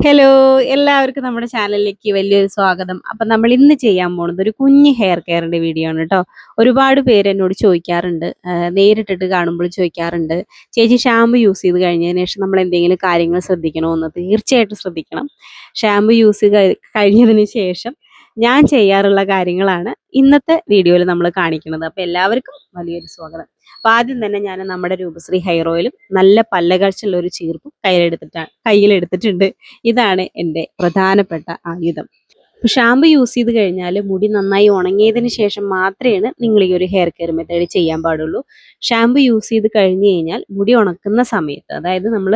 Hello! എല്ലാവർക്കും നമ്മുടെ ചാനലിലേക്ക് വലിയൊരു സ്വാഗതം. അപ്പം നമ്മൾ ഇന്ന് ചെയ്യാൻ പോണത് ഒരു കുഞ്ഞ് ഹെയർ കെയറിന്റെ വീഡിയോ ആണ് ട്ടോ. ഒരുപാട് പേര് എന്നോട് ചോദിക്കാറുണ്ട്. നേരിട്ടിട്ട് കാണുമ്പോൾ ചോദിക്കാറുണ്ട്. ചേച്ചി ഷാമ്പു യൂസ് ചെയ്ത് കഴിഞ്ഞതിന് ശേഷം നമ്മൾ എന്തെങ്കിലും കാര്യങ്ങൾ ശ്രദ്ധിക്കണോ എന്ന്? തീർച്ചയായിട്ടും ശ്രദ്ധിക്കണം. ഷാമ്പു യൂസ് കഴിഞ്ഞതിന് ശേഷം ഞാൻ ചെയ്യാറുള്ള കാര്യങ്ങളാണ് ഇന്നത്തെ വീഡിയോയിൽ നമ്മൾ കാണിക്കുന്നത്. അപ്പോൾ എല്ലാവർക്കും വലിയൊരു സ്വാഗതം. അപ്പോൾ ആദ്യം തന്നെ ഞാൻ നമ്മുടെ രൂപശ്രീ ഹെയർ ഓയിലും നല്ല പല്ലകഴ്ചയുള്ള ഒരു ചീർപ്പും കയ്യിലെടുത്തിട്ടുണ്ട്. ഇതാണ് എൻ്റെ പ്രധാനപ്പെട്ട ആയുധം. ഷാമ്പു യൂസ് ചെയ്ത് കഴിഞ്ഞാൽ മുടി നന്നായി ഉണങ്ങിയതിന് ശേഷം മാത്രമേ നിങ്ങൾ ഈ ഒരു ഹെയർ കെയർ മെത്തേഡ് ചെയ്യാൻ പാടുള്ളൂ. ഷാമ്പു യൂസ് ചെയ്ത് കഴിഞ്ഞ് കഴിഞ്ഞാൽ മുടി ഉണക്കുന്ന സമയത്ത്, അതായത് നമ്മൾ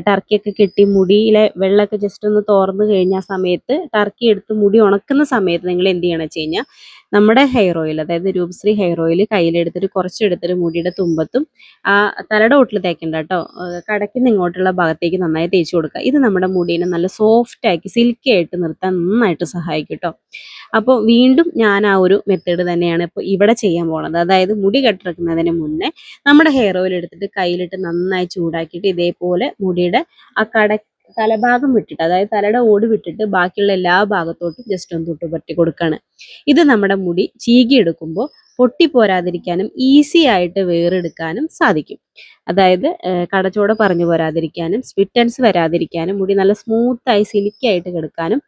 ടർക്കിയൊക്കെ കെട്ടി മുടിയിലെ വെള്ളമൊക്കെ ജസ്റ്റ് ഒന്ന് തോർന്നു കഴിഞ്ഞ ആ സമയത്ത് ടർക്കി എടുത്ത് മുടി ഉണക്കുന്ന സമയത്ത് നിങ്ങൾ എന്ത് ചെയ്യണം വെച്ച് കഴിഞ്ഞാൽ നമ്മുടെ ഹെയർ ഓയിൽ, അതായത് രൂപശ്രീ ഹെയർ ഓയിൽ കയ്യിലെടുത്തിട്ട് കുറച്ചെടുത്തിട്ട് മുടിയുടെ തുമ്പത്തും ആ തലയുടെ ഒട്ടിൽ തേക്കണ്ട കേട്ടോ, കടക്കിന്ന് ഇങ്ങോട്ടുള്ള ഭാഗത്തേക്ക് നന്നായി തേച്ച് കൊടുക്കുക. ഇത് നമ്മുടെ മുടീനെ നല്ല സോഫ്റ്റ് ആക്കി സിൽക്കി ആയിട്ട് നിർത്താൻ നന്നായിട്ട് സഹായിക്കും കേട്ടോ. അപ്പോൾ വീണ്ടും ഞാൻ ആ ഒരു മെത്തേഡ് തന്നെയാണ് ഇപ്പോൾ ഇവിടെ ചെയ്യാൻ പോണത്. അതായത് മുടി കെട്ടിറക്കുന്നതിന് മുന്നേ നമ്മുടെ ഹെയർ ഓയിൽ എടുത്തിട്ട് കയ്യിലിട്ട് നന്നായി ചൂടാക്കിയിട്ട് ഇതേപോലെ മുടിയുടെ ആ തലഭാഗം വിട്ടിട്ട്, അതായത് തലയുടെ ഓട് വിട്ടിട്ട് ബാക്കിയുള്ള എല്ലാ ഭാഗത്തോട്ടും ജസ്റ്റ് ഒന്ന് തൊട്ട് പറ്റി കൊടുക്കുകയാണ്. ഇത് നമ്മുടെ മുടി ചീകിയെടുക്കുമ്പോൾ പൊട്ടിപ്പോരാതിരിക്കാനും ഈസി ആയിട്ട് വേറെടുക്കാനും സാധിക്കും. അതായത് കടച്ചോട പറഞ്ഞു പോരാതിരിക്കാനും സ്പ്ലിറ്റൻസ് വരാതിരിക്കാനും മുടി നല്ല സ്മൂത്തായി സിലിക്കി ആയിട്ട് കിടക്കാനും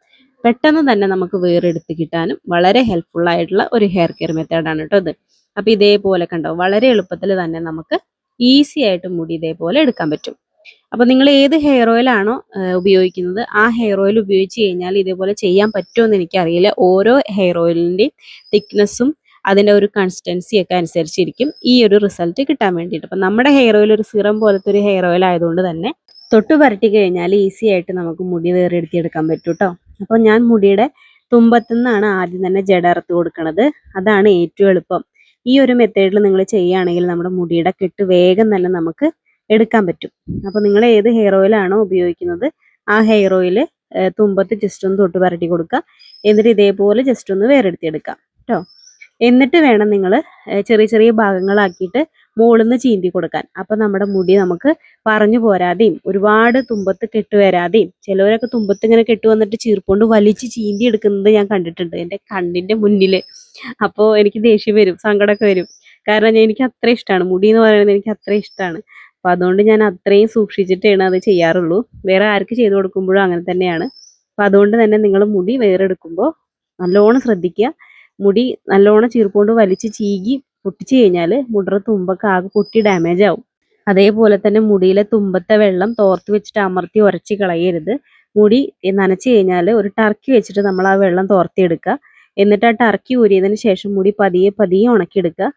പെട്ടെന്ന് തന്നെ നമുക്ക് വേറെടുത്ത് കിട്ടാനും വളരെ ഹെൽപ്ഫുൾ ആയിട്ടുള്ള ഒരു ഹെയർ കെയർ മെത്തേഡാണ് കേട്ടോ ഇത്. അപ്പോൾ ഇതേപോലെ കണ്ടോ, വളരെ എളുപ്പത്തിൽ തന്നെ നമുക്ക് ഈസി ആയിട്ട് മുടി ഇതേപോലെ എടുക്കാൻ പറ്റും. അപ്പോൾ നിങ്ങൾ ഏത് ഹെയർ ഓയിൽ ആണോ ഉപയോഗിക്കുന്നത് ആ ഹെയർ ഓയിൽ ഉപയോഗിച്ച് കഴിഞ്ഞാൽ ഇതേപോലെ ചെയ്യാൻ പറ്റുമോ എന്ന് എനിക്കറിയില്ല. ഓരോ ഹെയർ ഓയിലിൻ്റെയും തിക്നെസ്സും അതിൻ്റെ ഒരു കൺസിസ്റ്റൻസി ഒക്കെ അനുസരിച്ചിരിക്കും ഈ ഒരു റിസൾട്ട് കിട്ടാൻ വേണ്ടിയിട്ട്. അപ്പം നമ്മുടെ ഹെയർ ഓയിൽ ഒരു സിറം പോലത്തെ ഒരു ഹെയർ ഓയിൽ ആയതുകൊണ്ട് തന്നെ തൊട്ട് പരട്ടി കഴിഞ്ഞാൽ ഈസി ആയിട്ട് നമുക്ക് മുടി വേറെടുത്തിയെടുക്കാൻ പറ്റും കേട്ടോ. അപ്പോൾ ഞാൻ മുടിയുടെ തുമ്പത്തുനിന്നാണ് ആദ്യം തന്നെ ജട അറുത്ത് കൊടുക്കുന്നത്. അതാണ് ഏറ്റവും എളുപ്പം. ഈ ഒരു മെത്തേഡിൽ നിങ്ങൾ ചെയ്യുകയാണെങ്കിൽ നമ്മുടെ മുടിയുടെ കെട്ട് വേഗം തന്നെ നമുക്ക് എടുക്കാൻ പറ്റും. അപ്പോൾ നിങ്ങൾ ഏത് ഹെയർ ഓയിലാണോ ഉപയോഗിക്കുന്നത് ആ ഹെയർ ഓയിൽ തുമ്പത്ത് ജസ്റ്റ് ഒന്ന് തൊട്ട് പരട്ടി കൊടുക്കുക. എന്നിട്ട് ഇതേപോലെ ജസ്റ്റ് ഒന്ന് വേറെടുത്തിയെടുക്കാം കേട്ടോ. എന്നിട്ട് വേണം നിങ്ങൾ ചെറിയ ചെറിയ ഭാഗങ്ങളാക്കിയിട്ട് മുകളിൽ നിന്ന് ചീന്തി കൊടുക്കാൻ. അപ്പം നമ്മുടെ മുടി നമുക്ക് പറഞ്ഞു പോരാതെയും ഒരുപാട് തുമ്പത്ത് കെട്ട് വരാതെയും, ചിലവരൊക്കെ തുമ്പത്ത് ഇങ്ങനെ കെട്ട് വന്നിട്ട് ചീർപ്പുകൊണ്ട് വലിച്ച് ചീന്തി എടുക്കുന്നത് ഞാൻ കണ്ടിട്ടുണ്ട് എൻ്റെ കണ്ണിൻ്റെ മുന്നിൽ. അപ്പോൾ എനിക്ക് ദേഷ്യം വരും, സങ്കടമൊക്കെ വരും. കാരണം എനിക്ക് അത്ര ഇഷ്ടമാണ് മുടി എന്ന് പറയുന്നത്, എനിക്ക് അത്ര ഇഷ്ടമാണ്. അപ്പം അതുകൊണ്ട് ഞാൻ അത്രയും സൂക്ഷിച്ചിട്ടാണ് അത് ചെയ്യാറുള്ളൂ. വേറെ ആർക്ക് ചെയ്ത് കൊടുക്കുമ്പോഴും അങ്ങനെ തന്നെയാണ്. അപ്പം അതുകൊണ്ട് തന്നെ നിങ്ങൾ മുടി വേറെടുക്കുമ്പോൾ നല്ലോണം ശ്രദ്ധിക്കുക. മുടി നല്ലോണം ചീർപ്പുകൊണ്ട് വലിച്ച് ചീകി പൊട്ടിച്ച് കഴിഞ്ഞാൽ മുടിയുടെ തുമ്പൊക്കെ ആകെ പൊട്ടി ഡാമേജ് ആവും. അതേപോലെ തന്നെ മുടിയിലെ തുമ്പത്തെ വെള്ളം തോർത്ത് വെച്ചിട്ട് അമർത്തി ഉരച്ച് കളയരുത്. മുടി നനച്ച് കഴിഞ്ഞാൽ ഒരു ടർക്കി വെച്ചിട്ട് നമ്മൾ ആ വെള്ളം തോർത്തിയെടുക്കുക. എന്നിട്ട് ആ ടർക്കി ഊരിയതിന് ശേഷം മുടി പതിയെ പതിയെ ഉണക്കിയെടുക്കുക.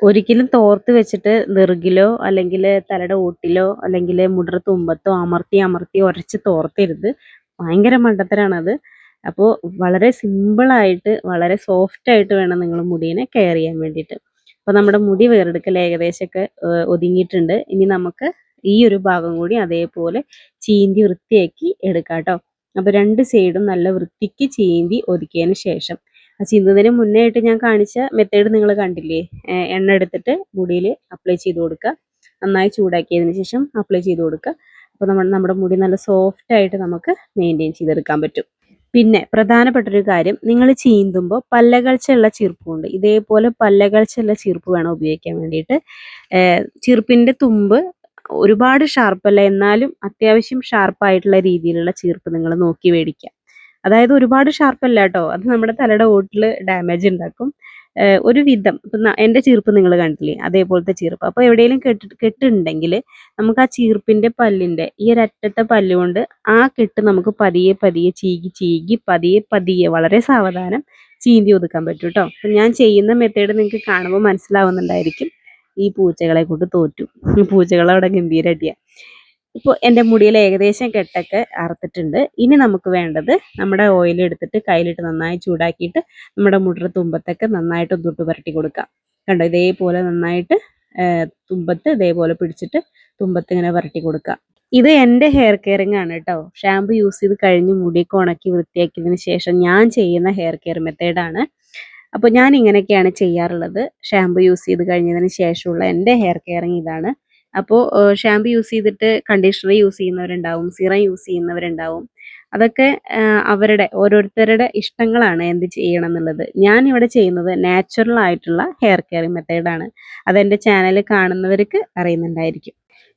ഒരിക്കലും തോർത്ത് വെച്ചിട്ട് നെറുകിലോ അല്ലെങ്കിൽ തലയുടെ ഓട്ടിലോ അല്ലെങ്കിൽ മുടിയുടെ തുമ്പത്തോ അമർത്തി അമർത്തി ഉരച്ച് തോർത്തരുത്. ഭയങ്കര മണ്ടത്തരാണത്. അപ്പോൾ വളരെ സിമ്പിളായിട്ട് വളരെ സോഫ്റ്റ് ആയിട്ട് വേണം നിങ്ങൾ മുടീനെ കെയർ ചെയ്യാൻ വേണ്ടിയിട്ട്. അപ്പോൾ നമ്മുടെ മുടി വേറെടുക്കൽ ഏകദേശമൊക്കെ ഒതുങ്ങിയിട്ടുണ്ട്. ഇനി നമുക്ക് ഈ ഒരു ഭാഗം കൂടി അതേപോലെ ചീന്തി വൃത്തിയാക്കി എടുക്കാം കേട്ടോ. അപ്പോൾ രണ്ട് സൈഡും നല്ല വൃത്തിക്ക് ചീന്തി ഒതുക്കിയതിന് ശേഷം, ആ ചീന്തുന്നതിന് മുന്നേ ആയിട്ട് ഞാൻ കാണിച്ച മെത്തേഡ് നിങ്ങൾ കണ്ടില്ലേ, എണ്ണ എടുത്തിട്ട് മുടിയിൽ അപ്ലൈ ചെയ്ത് കൊടുക്കുക. നന്നായി ചൂടാക്കിയതിന് ശേഷം അപ്ലൈ ചെയ്ത് കൊടുക്കുക. അപ്പോൾ നമ്മുടെ മുടി നല്ല സോഫ്റ്റ് ആയിട്ട് നമുക്ക് മെയിൻറ്റെയിൻ ചെയ്തെടുക്കാൻ പറ്റും. പിന്നെ പ്രധാനപ്പെട്ടൊരു കാര്യം, നിങ്ങൾ ചീന്തുമ്പോൾ പല്ലകൾച്ചുള്ള ചീർപ്പുണ്ട്. ഇതേപോലെ പല്ലകൾച്ചുള്ള ചീർപ്പ് വേണം ഉപയോഗിക്കാൻ വേണ്ടിയിട്ട്. ചീർപ്പിൻ്റെ തുമ്പ് ഒരുപാട് ഷാർപ്പല്ല, എന്നാലും അത്യാവശ്യം ഷാർപ്പായിട്ടുള്ള രീതിയിലുള്ള ചീർപ്പ് നിങ്ങൾ നോക്കി മേടിക്കുക. അതായത് ഒരുപാട് ഷാർപ്പല്ല കേട്ടോ, അത് നമ്മുടെ തലയുടെ ഓട്ടിൽ ഡാമേജ് ഉണ്ടാക്കും. ഒരു വിധം ഇപ്പം എൻ്റെ ചീർപ്പ് നിങ്ങൾ കണ്ടില്ലേ, അതേപോലത്തെ ചീർപ്പ്. അപ്പോൾ എവിടെയെങ്കിലും കെട്ടുണ്ടെങ്കിൽ നമുക്ക് ആ ചീർപ്പിൻ്റെ പല്ലിൻ്റെ ഈ ഒരറ്റത്തെ പല്ലുകൊണ്ട് ആ കെട്ട് നമുക്ക് പതിയെ പതിയെ ചീകി ചീകി പതിയെ പതിയെ വളരെ സാവധാനം ചീന്തി ഒതുക്കാൻ പറ്റും കേട്ടോ. അപ്പം ഞാൻ ചെയ്യുന്ന മെത്തേഡ് നിങ്ങൾക്ക് കാണുമ്പോൾ മനസ്സിലാവുന്നുണ്ടായിരിക്കും. ഈ പൂച്ചകളെ കൊണ്ട് തോറ്റു, ഈ പൂച്ചകളവിടെ ഗംഭീരടിയാണ്. ഇപ്പോൾ എൻ്റെ മുടിയിൽ ഏകദേശം കെട്ടൊക്കെ അറുത്തിട്ടുണ്ട്. ഇനി നമുക്ക് വേണ്ടത് നമ്മുടെ ഓയിൽ എടുത്തിട്ട് കയ്യിലിട്ട് നന്നായി ചൂടാക്കിയിട്ട് നമ്മുടെ മുടിയുടെ തുമ്പത്തൊക്കെ നന്നായിട്ട് തൊട്ട് പുരട്ടി കൊടുക്കാം. കണ്ടോ, ഇതേപോലെ നന്നായിട്ട് തുമ്പത്ത് ഇതേപോലെ പിടിച്ചിട്ട് തുമ്പത്ത് ഇങ്ങനെ പുരട്ടി കൊടുക്കുക. ഇത് എൻ്റെ ഹെയർ കെയറിങ് ആണ് കേട്ടോ. ഷാമ്പു യൂസ് ചെയ്ത് കഴിഞ്ഞ് മുടിയൊക്കെ ഉണക്കി വൃത്തിയാക്കിയതിന് ശേഷം ഞാൻ ചെയ്യുന്ന ഹെയർ കെയർ മെത്തേഡാണ്. അപ്പോൾ ഞാൻ ഇങ്ങനെയൊക്കെയാണ് ചെയ്യാറുള്ളത്. ഷാമ്പു യൂസ് ചെയ്ത് കഴിഞ്ഞതിന് ശേഷമുള്ള എൻ്റെ ഹെയർ കെയറിങ് ഇതാണ്. അപ്പോൾ ഷാമ്പു യൂസ് ചെയ്തിട്ട് കണ്ടീഷണർ യൂസ് ചെയ്യുന്നവരുണ്ടാവും, സിറം യൂസ് ചെയ്യുന്നവരുണ്ടാവും. അതൊക്കെ അവരുടെ ഓരോരുത്തരുടെ ഇഷ്ടങ്ങളാണ് എന്ത് ചെയ്യണം എന്നുള്ളത്. ഞാൻ ഇവിടെ ചെയ്യുന്നത് നാച്ചുറൽ ആയിട്ടുള്ള ഹെയർ കെയറിങ് മെത്തേഡാണ്. അതെൻ്റെ ചാനൽ കാണുന്നവർക്ക് അറിയുന്നുണ്ടായിരിക്കും.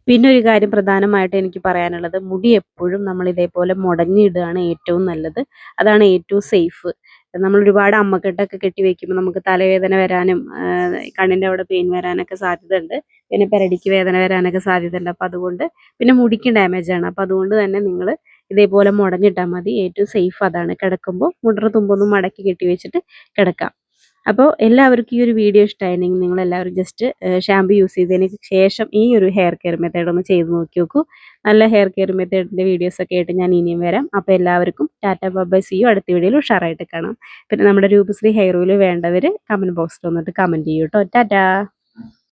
പിന്നെ ഒരു കാര്യം പ്രധാനമായിട്ട് എനിക്ക് പറയാനുള്ളത്, മുടി എപ്പോഴും നമ്മൾ ഇതേപോലെ മുടഞ്ഞിടുകയാണ് ഏറ്റവും നല്ലത്. അതാണ് ഏറ്റവും സേഫ്. നമ്മൾ ഒരുപാട് അമ്മക്കെട്ടൊക്കെ കെട്ടി വെക്കുമ്പോൾ നമുക്ക് തലവേദന വരാനും കണ്ണിൻ്റെ അവിടെ പെയിൻ വരാനൊക്കെ സാധ്യതയുണ്ട്. പിന്നെ പെരടിക്ക് വേദന വരാനൊക്കെ സാധ്യതയുണ്ട്. അപ്പോൾ അതുകൊണ്ട് പിന്നെ മുടിക്കും ഡാമേജാണ്. അപ്പോൾ അതുകൊണ്ട് തന്നെ നിങ്ങൾ ഇതേപോലെ മുടഞ്ഞിട്ടാൽ മതി. ഏറ്റവും സേഫ് അതാണ്. കിടക്കുമ്പോൾ മുടറ തുമ്പൊന്നും മടക്കി കെട്ടി വെച്ചിട്ട് കിടക്കാം. അപ്പോൾ എല്ലാവർക്കും ഈ ഒരു വീഡിയോ ഇഷ്ടമായിരുന്നെങ്കിൽ നിങ്ങളെല്ലാവരും ജസ്റ്റ് ഷാമ്പു യൂസ് ചെയ്തതിന് ശേഷം ഈ ഒരു ഹെയർ കെയർ മെത്തേഡ് ഒന്ന് ചെയ്ത് നോക്കി നോക്കൂ. നല്ല ഹെയർ കെയർ മെത്തേഡിൻ്റെ വീഡിയോസൊക്കെ ആയിട്ട് ഞാൻ ഇനിയും വരാം. അപ്പോൾ എല്ലാവർക്കും ടാറ്റ ബൈ, സീ യു. അടുത്ത വീഡിയോയിൽ ഉഷാറായിട്ട് കാണാം. പിന്നെ നമ്മുടെ രൂപശ്രീ ഹെയർ ഓയിൽ വേണ്ടവർ കമൻറ്റ് ബോക്സിൽ വന്നിട്ട് കമൻറ്റ് ചെയ്യൂ കേട്ടോ. ടാറ്റാ.